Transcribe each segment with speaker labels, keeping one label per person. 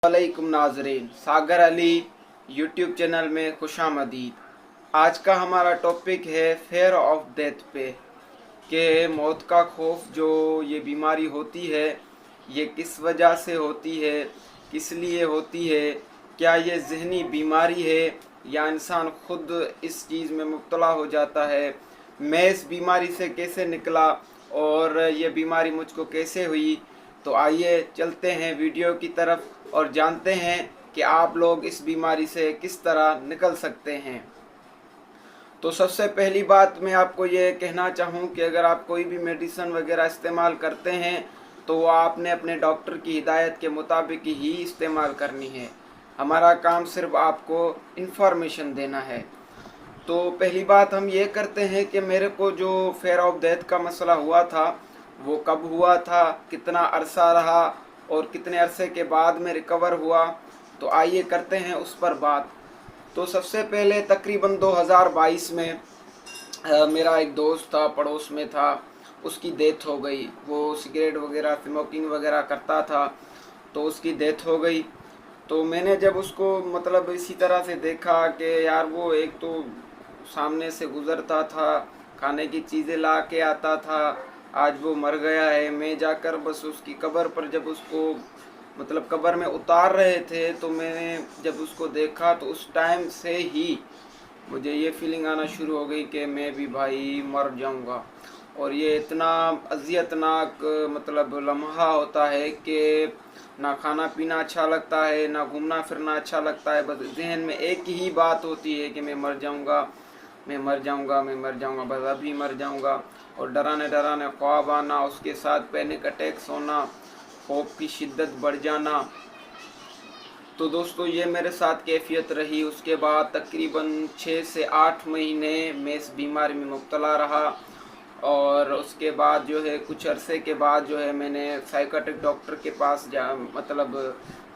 Speaker 1: वालेकुम नाजरीन, सागर Ali YouTube channel में खुशामदीद। आज का हमारा टॉपिक है फेयर ऑफ डेथ पे, कि मौत का खौफ जो ये बीमारी होती है ये किस वजह से होती है, किस लिए होती है, क्या ये ज़हनी बीमारी है या इंसान खुद इस चीज़ में मुब्तला हो जाता है, मैं इस बीमारी से कैसे निकला और ये बीमारी मुझको कैसे हुई। तो आइए चलते हैं वीडियो की तरफ और जानते हैं कि आप लोग इस बीमारी से किस तरह निकल सकते हैं। तो सबसे पहली बात मैं आपको ये कहना चाहूँ कि अगर आप कोई भी मेडिसिन वगैरह इस्तेमाल करते हैं तो वो आपने अपने डॉक्टर की हिदायत के मुताबिक ही इस्तेमाल करनी है। हमारा काम सिर्फ आपको इन्फॉर्मेशन देना है। तो पहली बात हम ये करते हैं कि मेरे को जो फेयर ऑफ डेथ का मसला हुआ था वो कब हुआ था, कितना अरसा रहा और कितने अरसे के बाद में रिकवर हुआ। तो आइए करते हैं उस पर बात। तो सबसे पहले तकरीबन 2022 में मेरा एक दोस्त था, पड़ोस में था, उसकी डेथ हो गई। वो सिगरेट वगैरह स्मोकिंग वगैरह करता था, तो उसकी डेथ हो गई। तो मैंने जब उसको मतलब इसी तरह से देखा कि यार वो एक तो सामने से गुज़रता था, खाने की चीज़ें ला के आता था, आज वो मर गया है। मैं जाकर बस उसकी कब्र पर जब उसको मतलब कब्र में उतार रहे थे तो मैंने जब उसको देखा तो उस टाइम से ही मुझे ये फीलिंग आना शुरू हो गई कि मैं भी भाई मर जाऊंगा। और ये इतना अज़ियतनाक मतलब लम्हा होता है कि ना खाना पीना अच्छा लगता है, ना घूमना फिरना अच्छा लगता है। बस जहन में एक ही बात होती है कि मैं मर जाऊंगा, मैं मर जाऊंगा, मैं मर जाऊंगा, बस अभी मर जाऊंगा। और डराने डराने ख्वाब आना, उसके साथ पैनिक अटैक्स होना, खौफ की शिद्दत बढ़ जाना। तो दोस्तों ये मेरे साथ कैफियत रही। उसके बाद तकरीबन 6 से 8 महीने मैं इस बीमारी में मुब्तला रहा। और उसके बाद जो है कुछ अरसे के बाद जो है मैंने साइकाट्रिक डॉक्टर के पास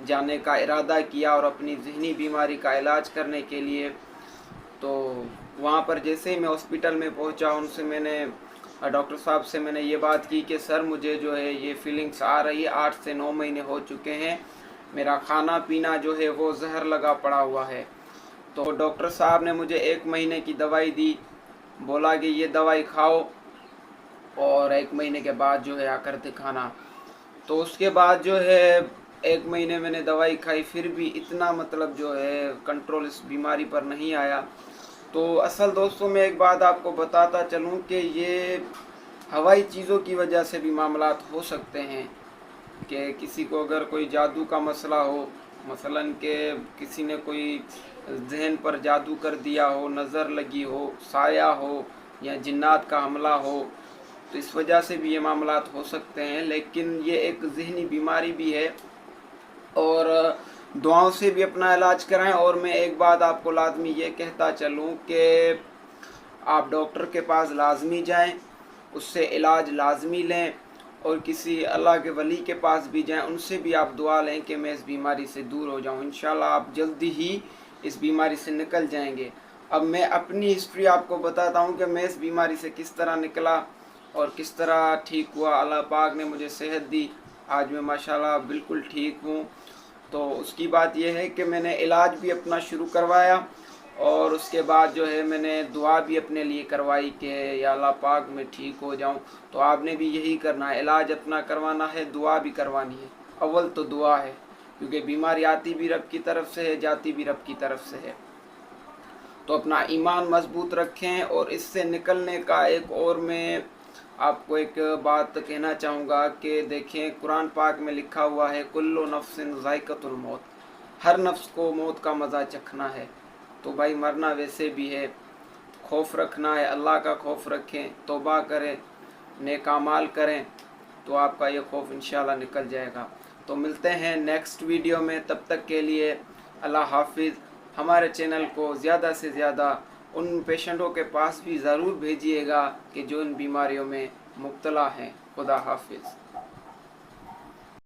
Speaker 1: जाने का इरादा किया और अपनी ज़हनी बीमारी का इलाज करने के लिए। तो वहाँ पर जैसे ही मैं हॉस्पिटल में पहुँचा, उनसे मैंने डॉक्टर साहब से मैंने ये बात की कि सर मुझे जो है ये फीलिंग्स आ रही है, 8 से 9 महीने हो चुके हैं, मेरा खाना पीना जो है वो जहर लगा पड़ा हुआ है। तो डॉक्टर साहब ने मुझे 1 महीने की दवाई दी, बोला कि ये दवाई खाओ और 1 महीने के बाद जो है आकर दिखाना। तो उसके बाद जो है 1 महीने मैंने दवाई खाई, फिर भी इतना मतलब जो है कंट्रोल इस बीमारी पर नहीं आया। तो असल दोस्तों मैं एक बात आपको बताता चलूँ कि ये हवाई चीज़ों की वजह से भी मामलात हो सकते हैं। कि किसी को अगर कोई जादू का मसला हो, मसलन कि किसी ने कोई जहन पर जादू कर दिया हो, नज़र लगी हो, साया हो या जिन्नात का हमला हो, तो इस वजह से भी ये मामलात हो सकते हैं। लेकिन ये एक ज़हनी बीमारी भी है और दुआओं से भी अपना इलाज कराएं। और मैं एक बात आपको लाजमी ये कहता चलूँ कि आप डॉक्टर के पास लाजमी जाएं, उससे इलाज लाजमी लें और किसी अल्लाह के वली के पास भी जाएं, उनसे भी आप दुआ लें कि मैं इस बीमारी से दूर हो जाऊं। इंशाल्लाह आप जल्दी ही इस बीमारी से निकल जाएंगे। अब मैं अपनी हिस्ट्री आपको बताता हूं कि मैं इस बीमारी से किस तरह निकला और किस तरह ठीक हुआ। अल्लाह पाक ने मुझे सेहत दी, आज मैं माशाल्लाह बिल्कुल ठीक हूँ। तो उसकी बात यह है कि मैंने इलाज भी अपना शुरू करवाया और उसके बाद जो है मैंने दुआ भी अपने लिए करवाई कि या अल्लाह पाक मैं ठीक हो जाऊं। तो आपने भी यही करना है, इलाज अपना करवाना है, दुआ भी करवानी है। अव्वल तो दुआ है, क्योंकि बीमारी आती भी रब की तरफ से है, जाती भी रब की तरफ से है। तो अपना ईमान मजबूत रखें। और इससे निकलने का एक और मैं आपको एक बात कहना चाहूँगा कि देखें कुरान पाक में लिखा हुआ है कुल्लु नफ्सिन ज़ाइक़तुल मौत, हर नफ्स को मौत का मज़ा चखना है। तो भाई मरना वैसे भी है, खौफ रखना है, अल्लाह का खौफ रखें, तौबा करें, नेक अमाल करें, तो आपका ये खौफ इंशाल्लाह निकल जाएगा। तो मिलते हैं नेक्स्ट वीडियो में, तब तक के लिए अल्लाह हाफिज़। हमारे चैनल को ज़्यादा से ज़्यादा उन पेशेंटों के पास भी ज़रूर भेजिएगा कि जो इन बीमारियों में मुब्तला हैं। खुदा हाफिज़।